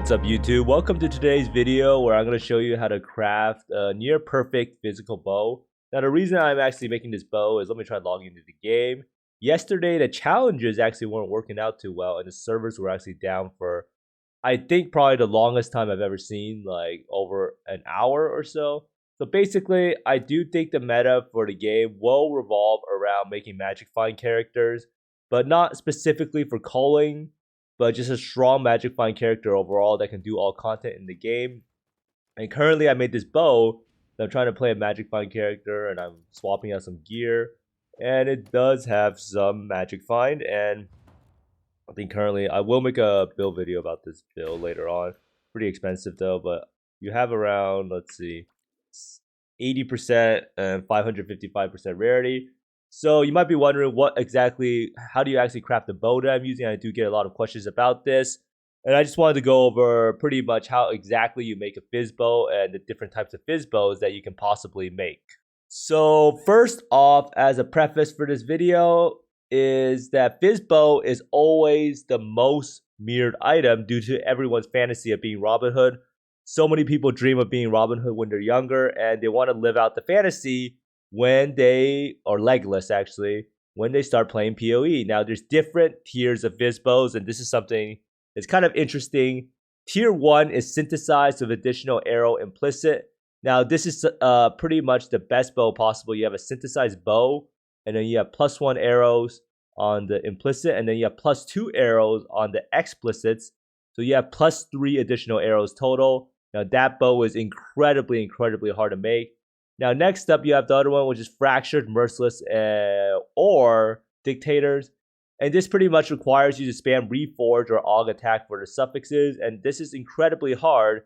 What's up YouTube? Welcome to today's video where I'm going to show you how to craft a near perfect physical bow. Now the reason I'm actually making this bow is let me try logging into the game. Yesterday the challenges actually weren't working out too well and the servers were actually down for I think probably the longest time I've ever seen, like over an hour or so. So basically I do think the meta for the game will revolve around making magic find characters, but not specifically for culling, but just a strong magic find character overall that can do all content in the game. And currently I made this bow that I'm trying to play a magic find character and I'm swapping out some gear. And it does have some magic find, and I think currently I will make a build video about this build later on. Pretty expensive though, but you have around, let's see, 80% and 555% rarity. So you might be wondering how do you actually craft the bow that I'm using? I do get a lot of questions about this. And I just wanted to go over pretty much how exactly you make a fizz bow and the different types of fizz bows that you can possibly make. So first off, as a preface for this video, is that fizz bow is always the most mirrored item due to everyone's fantasy of being Robin Hood. So many people dream of being Robin Hood when they're younger and they want to live out the fantasy when they, or Legolas actually, when they start playing PoE. Now there's different tiers of fizz bows, and this is something that's kind of interesting. Tier 1 is synthesized with additional arrow implicit. Now this is pretty much the best bow possible. You have a synthesized bow, and then you have +1 arrows on the implicit, and then you have +2 arrows on the explicits. So you have +3 additional arrows total. Now that bow is incredibly hard to make. Now next up you have the other one, which is Fractured, Merciless, or Dictators. And this pretty much requires you to spam Reforge or Aug attack for the suffixes. And this is incredibly hard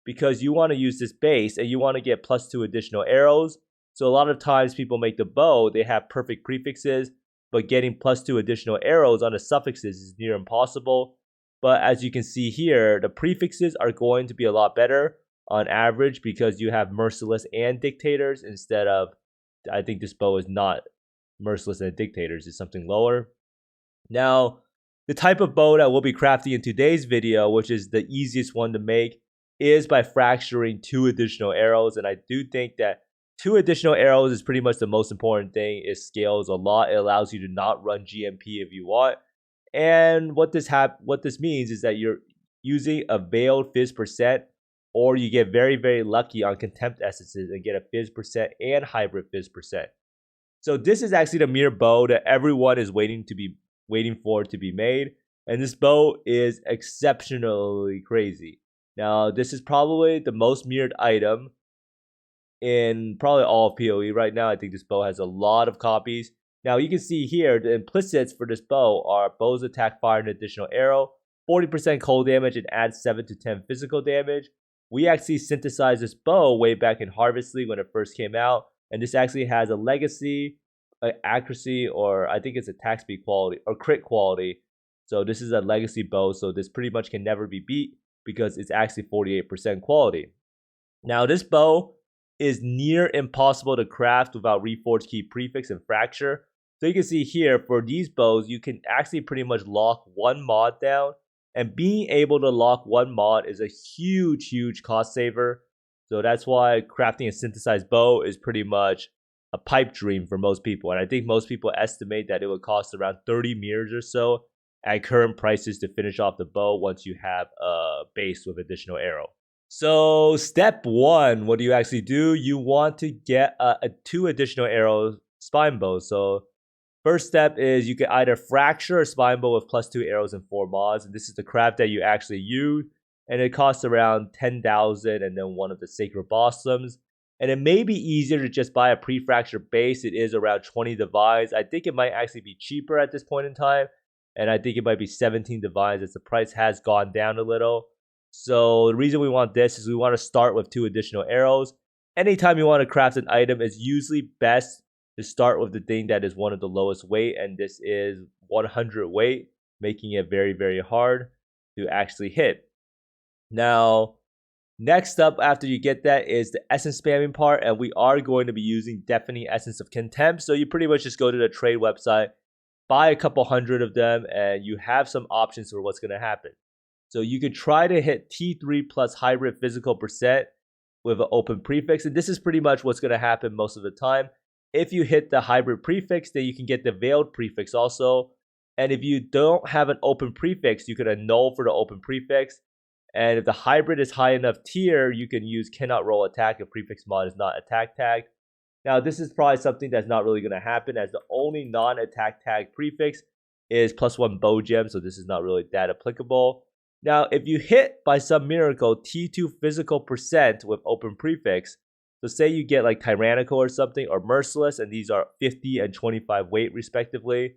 because you want to use this base and you want to get +2 additional arrows. So a lot of times people make the bow, they have perfect prefixes, but getting +2 additional arrows on the suffixes is near impossible. But as you can see here, the prefixes are going to be a lot better on average because you have Merciless and Dictators instead of, I think this bow is not Merciless and Dictators, it's something lower. Now, the type of bow that we'll be crafting in today's video, which is the easiest one to make, is by fracturing 2 additional arrows. And I do think that 2 additional arrows is pretty much the most important thing. It scales a lot. It allows you to not run GMP if you want. And what this means is that you're using a veiled fizz percent, or you get very lucky on contempt essences and get a fizz percent and hybrid fizz percent. So this is actually the mirror bow that everyone is waiting for to be made, and this bow is exceptionally crazy. Now this is probably the most mirrored item in probably all of PoE right now. I think this bow has a lot of copies. Now you can see here the implicits for this bow are bows attack, fire, and additional arrow, 40% cold damage, and adds 7 to 10 physical damage. We actually synthesized this bow way back in Harvest League when it first came out, and this actually has a legacy, accuracy, or I think it's attack speed quality or crit quality. So this is a legacy bow, so this pretty much can never be beat because it's actually 48% quality. Now this bow is near impossible to craft without Reforge key prefix and fracture. So you can see here for these bows you can actually pretty much lock one mod down, and being able to lock one mod is a huge cost saver. So that's why crafting a synthesized bow is pretty much a pipe dream for most people. And I think most people estimate that it would cost around 30 mirrors or so at current prices to finish off the bow once you have a base with additional arrow. So step 1, what do you actually do? You want to get a 2 additional arrow spine bow. So first step is you can either fracture a spine bow with +2 arrows and 4 mods. And this is the craft that you actually use. And it costs around 10,000 and then one of the sacred blossoms. And it may be easier to just buy a pre-fracture base. It is around 20 divines. I think it might actually be cheaper at this point in time. And I think it might be 17 divines as the price has gone down a little. So the reason we want this is we want to start with 2 additional arrows. Anytime you want to craft an item, it's usually best to start with the thing that is one of the lowest weight. And this is 100 weight, making it very hard to actually hit. Now, next up after you get that is the essence spamming part, and we are going to be using Deafening Essence of Contempt. So you pretty much just go to the trade website, buy a couple hundred of them, and you have some options for what's going to happen. So you could try to hit T3 plus hybrid physical percent with an open prefix. And this is pretty much what's going to happen most of the time. If you hit the hybrid prefix, then you can get the veiled prefix also. And if you don't have an open prefix, you can annul for the open prefix. And if the hybrid is high enough tier, you can use cannot roll attack if prefix mod is not attack tagged. Now, this is probably something that's not really going to happen, as the only non-attack tag prefix is +1 bow gem, so this is not really that applicable. Now, if you hit by some miracle T2 physical percent with open prefix, so say you get like tyrannical or something, or merciless, and these are 50 and 25 weight respectively,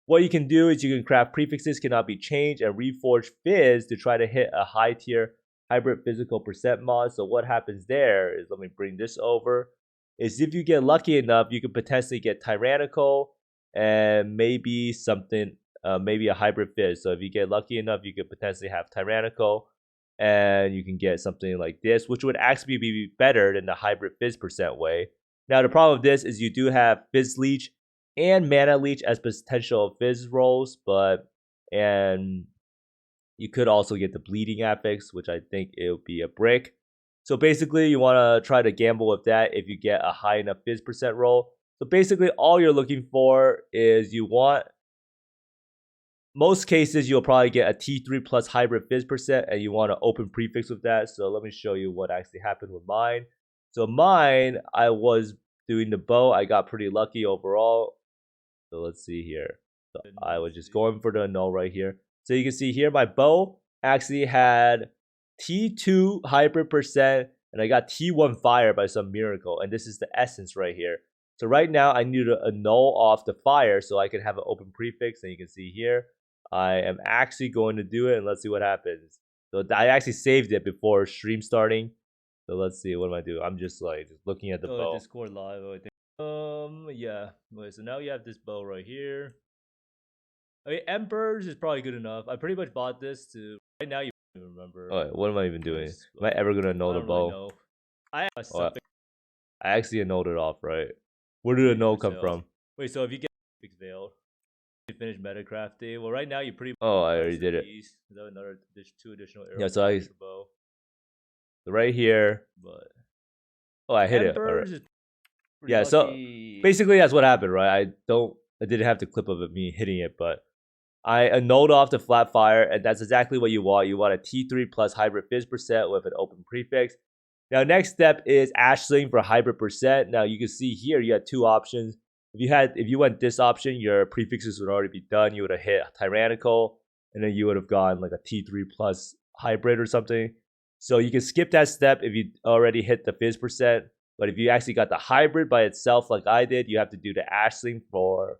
what you can do is you can craft prefixes cannot be changed and reforge fizz to try to hit a high tier hybrid physical percent mod. So what happens there is, let me bring this over, is if you get lucky enough, you can potentially get tyrannical and maybe something, maybe a hybrid fizz. So if you get lucky enough, you could potentially have tyrannical and you can get something like this, which would actually be better than the hybrid fizz percent way. Now, the problem with this is you do have fizz leech and mana leech as potential fizz rolls, and you could also get the bleeding affix, which I think it would be a brick. So basically, you want to try to gamble with that if you get a high enough fizz percent roll. So basically, all you're looking for is you want, most cases, you'll probably get a T3 plus hybrid fizz percent, and you want to open prefix with that. So let me show you what actually happened with mine. So mine, I was doing the bow. I got pretty lucky overall. So let's see here. So I was just going for the null right here. So you can see here, my bow actually had T2 hybrid percent, and I got T1 fire by some miracle. And this is the essence right here. So right now, I need to annul off the fire so I can have an open prefix. And you can see here, I am actually going to do it, and let's see what happens. So I actually saved it before stream starting. So let's see, what am I doing? I'm just looking at the bow. Discord live, I think. Yeah. Wait, so now you have this bow right here. I mean, Emperors is probably good enough. I pretty much bought this to, right now you don't even remember. Alright, what am I even doing? Am I ever gonna annul the bow? Really I actually annulled it off, right? Where did the annul come from? Wait, so if you get fixed veil, you finish metacrafting. Well, right now you pretty. Oh, I already did it. Is that another? There's 2 additional arrows. Yeah, so I. Bow. So right here, but. Oh, I hit Emperors it. Yeah, lucky. So basically that's what happened, right? I didn't have the clip of it, me hitting it, but I annulled off the flat fire, and that's exactly what you want. You want a T3 plus hybrid fizz percent with an open prefix. Now, next step is Ashling for hybrid percent. Now, you can see here you had 2 options. If you went this option, your prefixes would already be done. You would have hit tyrannical, and then you would have gone like a T3 plus hybrid or something. So you can skip that step if you already hit the fizz percent. But if you actually got the hybrid by itself like I did, you have to do the Ashling for,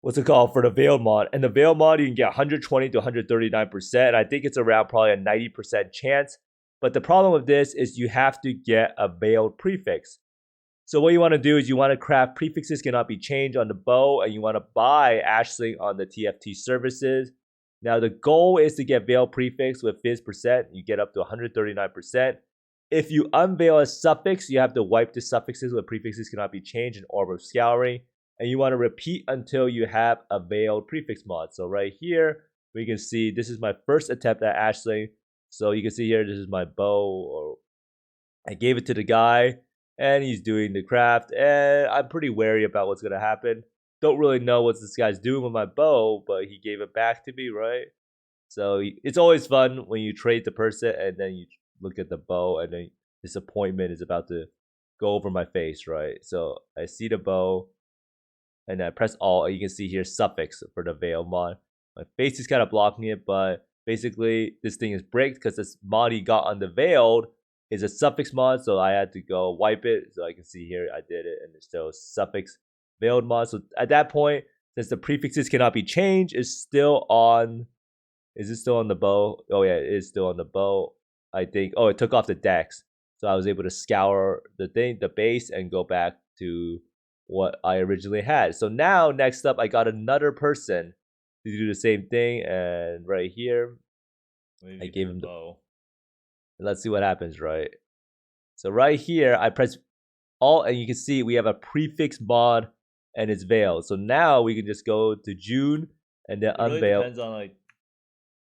what's it called, for the Veil mod. And the Veil mod, you can get 120 to 139%. I think it's around probably a 90% chance. But the problem with this is you have to get a veiled prefix. So what you want to do is you want to craft prefixes cannot be changed on the bow, and you want to buy Ashling on the TFT services. Now the goal is to get veiled prefix with fizz percent. You get up to 139%. If you unveil a suffix, you have to wipe the suffixes with prefixes cannot be changed in Orb of Scouring. And you want to repeat until you have a veiled prefix mod. So right here, we can see this is my first attempt at Ashling. So you can see here, this is my bow. Or I gave it to the guy, and he's doing the craft. And I'm pretty wary about what's going to happen. Don't really know what this guy's doing with my bow, but he gave it back to me, right? So it's always fun when you trade the person, and then you look at the bow, and then disappointment is about to go over my face, right? So I see the bow, and I press Alt, and you can see here suffix for the veil mod. My face is kind of blocking it, but basically this thing is bricked because this mod he got on the veiled is a suffix mod, so I had to go wipe it. So I can see here I did it, and there's still suffix veiled mod. So at that point, since the prefixes cannot be changed, it's still on. Is it still on the bow? Oh yeah, it is still on the bow. I think, oh, it took off the decks. So I was able to scour the base, and go back to what I originally had. So now, next up, I got another person to do the same thing. And right here, I gave him the bow. And let's see what happens, right? So right here, I press Alt, and you can see we have a prefix mod, and it's veiled. So now we can just go to June, and then unveil. Depends on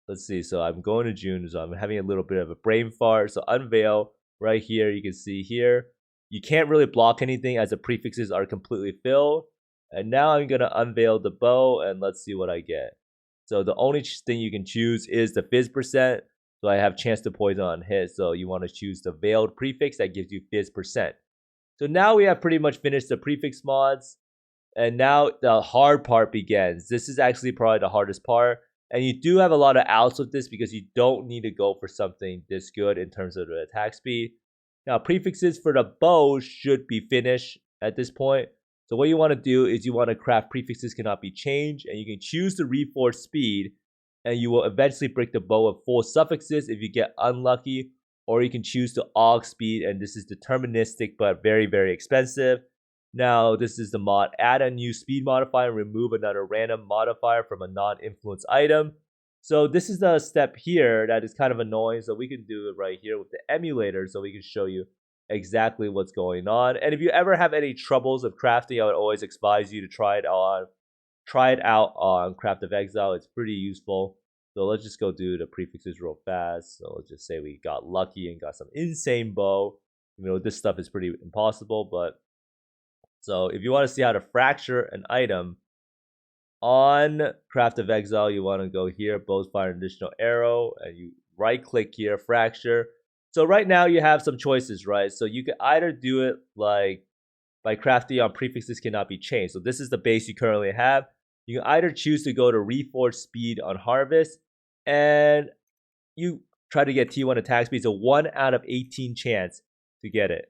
let's see. So I'm going to June, so I'm having a little bit of a brain fart. So unveil right here. You can see here. You can't really block anything as the prefixes are completely filled. And now I'm gonna unveil the bow and let's see what I get. So the only thing you can choose is the fizz percent. So I have chance to poison on hit. So you want to choose the veiled prefix that gives you fizz percent. So now we have pretty much finished the prefix mods. And now the hard part begins. This is actually probably the hardest part. And you do have a lot of outs with this because you don't need to go for something this good in terms of the attack speed. Now, prefixes for the bow should be finished at this point. So what you want to do is you want to craft prefixes cannot be changed, and you can choose to reforge speed, and you will eventually break the bow of full suffixes if you get unlucky, or you can choose to aug speed, and this is deterministic but very, very expensive. Now, this is the mod. Add a new speed modifier and remove another random modifier from a non-influence item. So this is the step here that is kind of annoying. So we can do it right here with the emulator so we can show you exactly what's going on. And if you ever have any troubles of crafting, I would always advise you to try it out on Craft of Exile. It's pretty useful. So let's just go do the prefixes real fast. So let's just say we got lucky and got some insane bow. You know, this stuff is pretty impossible, but so if you want to see how to fracture an item on Craft of Exile, you want to go here, bows fire an additional arrow, and you right click here, fracture. So right now you have some choices, right? So you can either do it like by crafting on prefixes cannot be changed. So this is the base you currently have. You can either choose to go to reforge speed on harvest, and you try to get T1 attack speed. It's a 1 out of 18 chance to get it.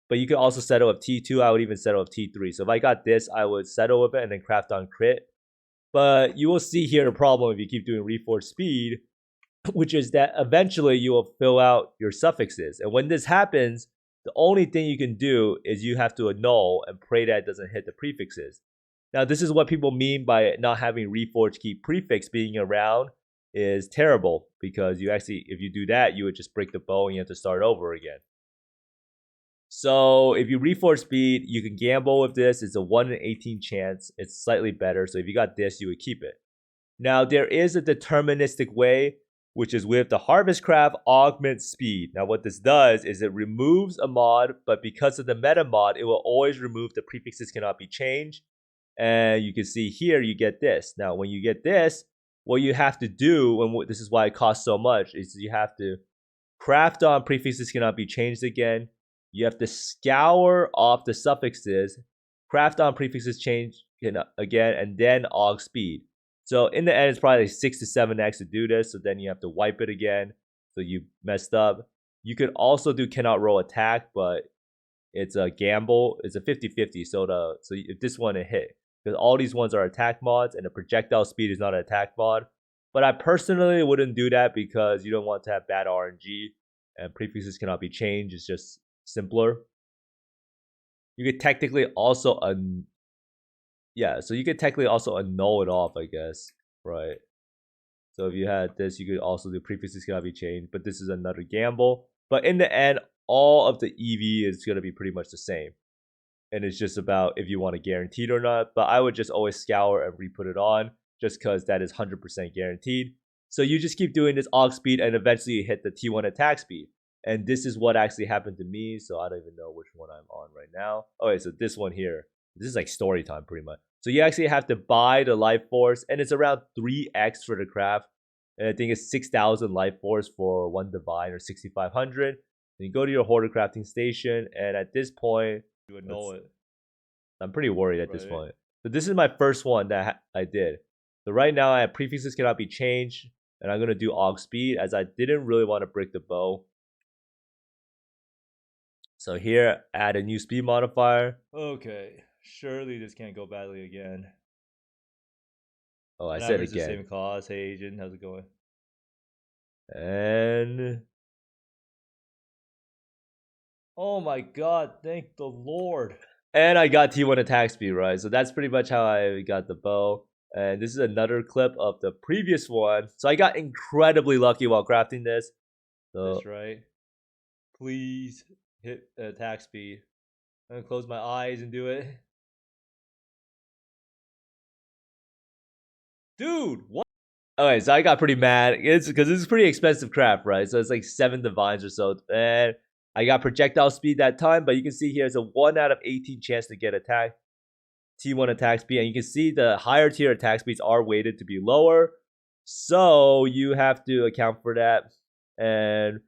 But you can also settle with T2. I would even settle with T3. So if I got this, I would settle with it and then craft on crit. But you will see here the problem if you keep doing reforge speed, which is that eventually you will fill out your suffixes. And when this happens, the only thing you can do is you have to annul and pray that it doesn't hit the prefixes. Now, this is what people mean by not having reforge key prefix being around is terrible, because you actually, if you do that, you would just break the bow and you have to start over again. So if you reforge speed, you can gamble with this. It's a 1 in 18 chance. It's slightly better. So if you got this, you would keep it. Now, there is a deterministic way, which is with the Harvest Craft Augment Speed. Now, what this does is it removes a mod, but because of the meta mod, it will always remove the prefixes cannot be changed. And you can see here, you get this. Now, when you get this, what you have to do, and this is why it costs so much, is you have to craft on prefixes cannot be changed again. You have to scour off the suffixes, craft on prefixes change again, and then aug speed. So in the end, it's probably like 6 to 7x to do this. So then you have to wipe it again. So you messed up. You could also do cannot roll attack, but it's a gamble. It's a 50-50. So if this one it hit, because all these ones are attack mods and the projectile speed is not an attack mod. But I personally wouldn't do that because you don't want to have bad RNG and prefixes cannot be changed. It's just simpler. You could technically also so you could technically also annul it off, I guess, right? So if you had this, you could also do prefixes cannot be changed, but this is another gamble. But in the end, all of the EV is going to be pretty much the same. And it's just about if you want to guarantee it or not. But I would just always scour and re-put it on just because that is 100% guaranteed. So you just keep doing this aug speed and eventually you hit the T1 attack speed. And this is what actually happened to me. So I don't even know which one I'm on right now. Okay, so this one here. This is like story time pretty much. So you actually have to buy the life force, and it's around 3x for the craft. And I think it's 6,000 life force for one divine, or 6,500. Then you go to your hoarder crafting station, and at this point, you would know it. I'm pretty worried at this point. So this is my first one that I did. So right now I have prefixes cannot be changed, and I'm gonna do aug speed as I didn't really want to break the bow. So here, add a new speed modifier. Okay, surely this can't go badly again. Oh, I said again. The same cause. Hey, agent, how's it going? And oh my god, thank the Lord. And I got T1 attack speed, right? So that's pretty much how I got the bow. And this is another clip of the previous one. So I got incredibly lucky while crafting this. So, that's right. Please hit attack speed. I'm gonna close my eyes and do it. Dude, what? Okay, so I got pretty mad. It's because it's pretty expensive craft, right? So it's like 7 divines or so. And I got projectile speed that time, but you can see here it's a 1 out of 18 chance to get attacked. T1 attack speed, and you can see the higher tier attack speeds are weighted to be lower. So you have to account for that. And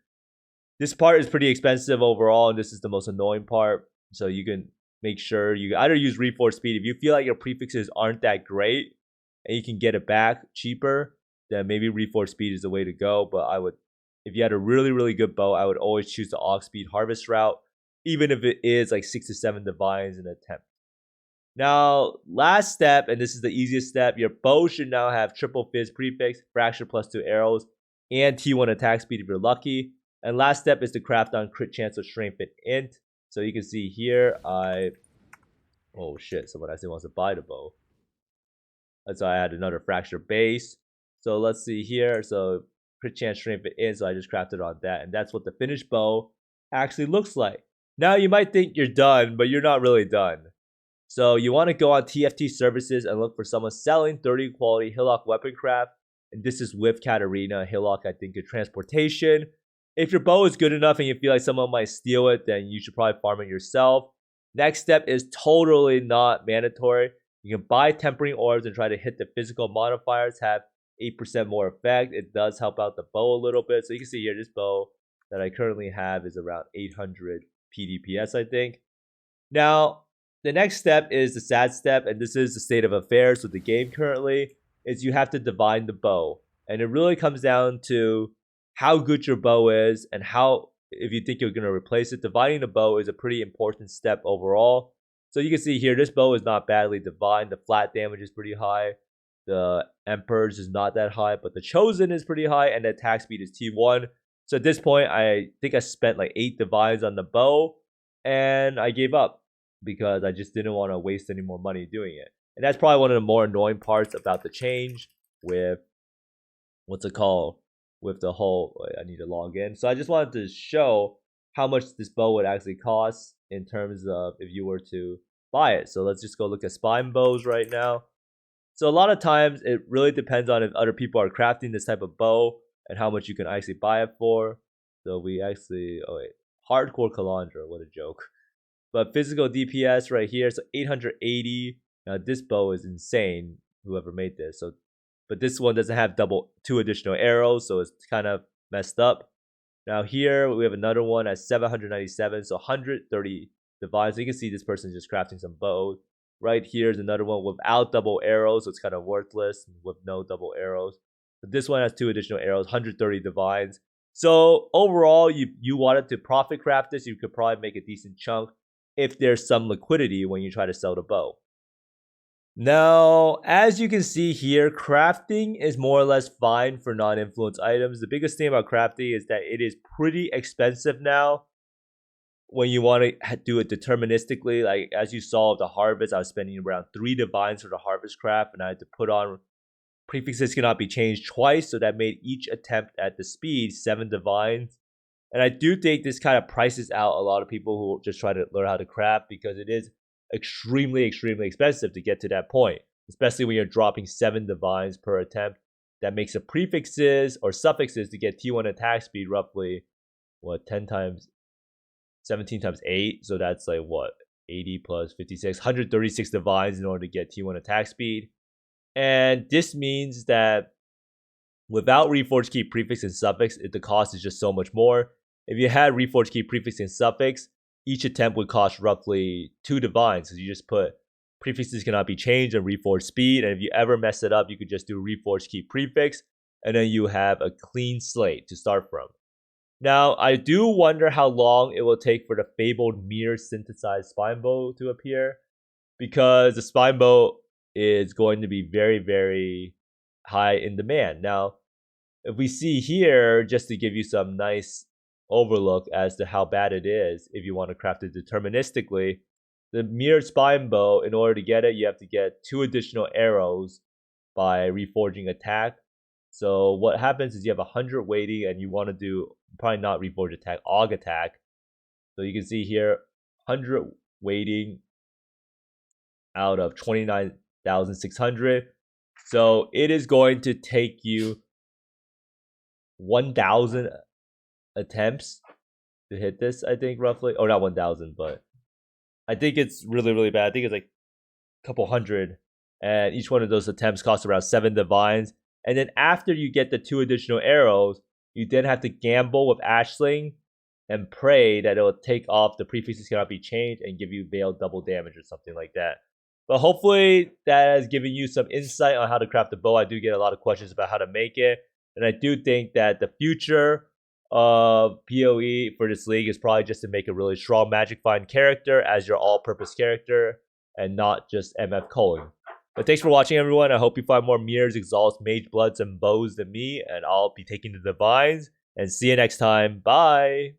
this part is pretty expensive overall, and this is the most annoying part. So you can make sure you either use reforce speed. If you feel like your prefixes aren't that great and you can get it back cheaper, then maybe reforce speed is the way to go. But I would, if you had a really, really good bow, I would always choose the aux speed harvest route, even if it is like 6 to 7 divines in an attempt. Now, last step, and this is the easiest step, your bow should now have triple fizz prefix, fracture plus 2 arrows, and T1 attack speed if you're lucky. And last step is to craft on crit chance of strength and int. So you can see here, oh shit, someone actually wants to buy the bow. So I had another fracture base. So let's see here. So crit chance, strength, and int. So I just crafted on that. And that's what the finished bow actually looks like. Now you might think you're done, but you're not really done. So you want to go on TFT services and look for someone selling 30 quality Hillock weapon craft. And this is with Katarina. Hillock, I think, good transportation. If your bow is good enough and you feel like someone might steal it, then you should probably farm it yourself. Next step is totally not mandatory. You can buy tempering orbs and try to hit the physical modifiers, have 8% more effect. It does help out the bow a little bit. So you can see here, this bow that I currently have is around 800 PDPS, I think. Now, the next step is the sad step, and this is the state of affairs with the game currently, is you have to divine the bow. And it really comes down to how good your bow is and how, if you think you're going to replace it. Divining the bow is a pretty important step overall. So you can see here, this bow is not badly divined. The flat damage is pretty high. The Emperor's is not that high, but the Chosen is pretty high, and the attack speed is T1. So at this point, I think I spent like 8 divines on the bow, and I gave up because I just didn't want to waste any more money doing it. And that's probably one of the more annoying parts about the change with, what's it called? With the whole, I need to log in. So I just wanted to show how much this bow would actually cost in terms of if you were to buy it. So let's just go look at spine bows right now. So a lot of times it really depends on if other people are crafting this type of bow and how much you can actually buy it for. So we actually, oh wait, hardcore Calandra, what a joke. But physical DPS right here, so 880. Now this bow is insane, whoever made this. So, but this one doesn't have 2 additional arrows, so it's kind of messed up. Now here we have another one at 797, so 130 divines. So you can see this person just crafting some bows. Right here is another one without double arrows, so it's kind of worthless with no double arrows. But this one has 2 additional arrows, 130 divines. So overall, you wanted to profit craft this, you could probably make a decent chunk if there's some liquidity when you try to sell the bow. Now, as you can see here, crafting is more or less fine for non-influence items. The biggest thing about crafting is that it is pretty expensive now when you want to do it deterministically. Like, as you saw with the harvest, I was spending around 3 divines for the harvest craft, and I had to put on prefixes cannot be changed twice, so that made each attempt at the speed 7 divines. And I do think this kind of prices out a lot of people who just try to learn how to craft, because it is extremely, extremely expensive to get to that point, especially when you're dropping 7 divines per attempt. That makes the prefixes or suffixes to get T1 attack speed roughly, what, 10 times, 17 times 8. So that's like, what, 80 plus 56, 136 divines in order to get T1 attack speed. And this means that without reforged key prefix and suffix, the cost is just so much more. If you had reforged key prefix and suffix, each attempt would cost roughly 2 divines, because you just put prefixes cannot be changed and reforged speed. And if you ever mess it up, you could just do reforged key prefix, and then you have a clean slate to start from. Now, I do wonder how long it will take for the fabled mirror synthesized spine bow to appear, because the spine bow is going to be very, very high in demand. Now, if we see here, just to give you some nice overlook as to how bad it is, if you want to craft it deterministically, the mirrored spine bow, in order to get it, you have to get 2 additional arrows by reforging attack. So what happens is you have 100 weighting, and you want to do, probably not reforge attack, aug attack. So you can see here, 100 weighting out of 29,600. So it is going to take you 1,000 attempts to hit this, I think, roughly. Oh, not 1,000, but I think it's really, really bad. I think it's like a couple hundred. And each one of those attempts costs around 7 divines. And then after you get the 2 additional arrows, you then have to gamble with Ashling and pray that it will take off the prefixes cannot be changed and give you veiled double damage or something like that. But hopefully that has given you some insight on how to craft the bow. I do get a lot of questions about how to make it. And I do think that the future of PoE for this league is probably just to make a really strong Magic Find character as your all-purpose character and not just MF culling. But thanks for watching, everyone. I hope you find more mirrors, exalts, mage bloods, and bows than me, and I'll be taking the divines. And see you next time. Bye.